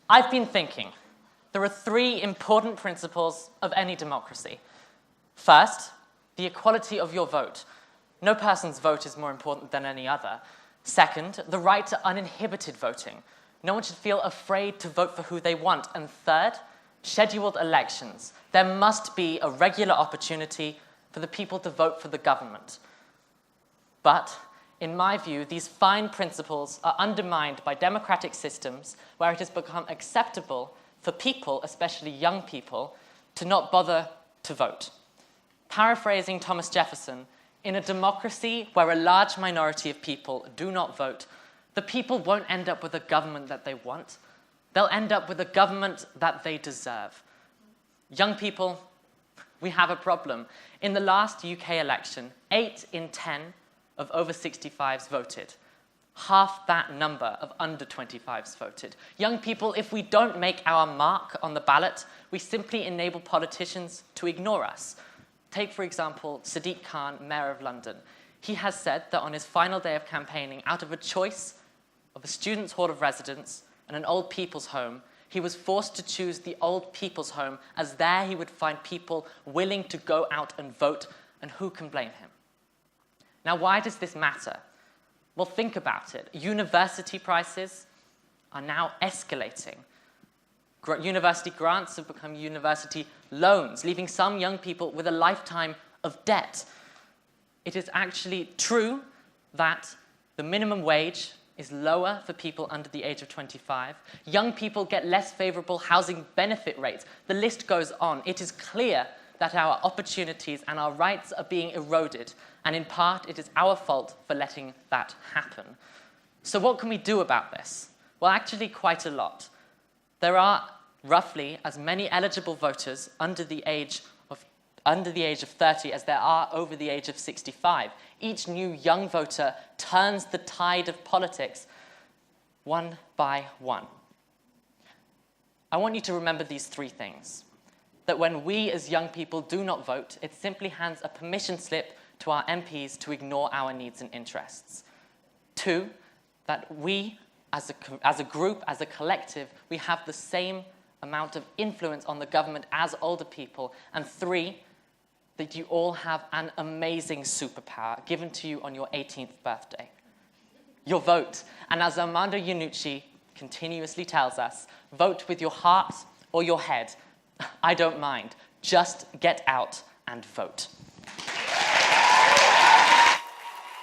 I've been thinking. There are three important principles of any democracy. First, the equality of your vote. No person's vote is more important than any other. Second, the right to uninhibited voting. No one should feel afraid to vote for who they want. And third, scheduled elections. There must be a regular opportunity for the people to vote for the government. But, in my view, these fine principles are undermined by democratic systems where it has become acceptable for people, especially young people, to not bother to vote. Paraphrasing Thomas Jefferson, in a democracy where a large minority of people do not vote, the people won't end up with a government that they want. They'll end up with a government that they deserve. Young people, we have a problem. In the last UK election, 8 in 10 of over 65s voted. Half that number of under 25s voted. Young people, if we don't make our mark on the ballot, we simply enable politicians to ignore us. Take, for example, Sadiq Khan, Mayor of London. He has said that on his final day of campaigning, out of a choice of a student's hall of residence and an old people's home, he was forced to choose the old people's home, as there he would find people willing to go out and vote, and who can blame him? Now, why does this matter? Well, think about it. University prices are now escalating. University grants have become university loans, leaving some young people with a lifetime of debt. It is actually true that the minimum wage is lower for people under the age of 25. Young people get less favorable housing benefit rates. The list goes on. It is clear that our opportunities and our rights are being eroded, and in part it is our fault for letting that happen. So what can we do about this? Well, actually quite a lot. There are roughly as many eligible voters under the age of 30 as there are over the age of 65. Each new young voter turns the tide of politics one by one. I want you to remember these three things. That when we as young people do not vote, it simply hands a permission slip to our MPs to ignore our needs and interests. 2, that we as a group, as a collective, we have the same amount of influence on the government as older people. And 3, that you all have an amazing superpower given to you on your 18th birthday. Your vote. And as Armando Iannucci continuously tells us, vote with your heart or your head. I don't mind. Just get out and vote.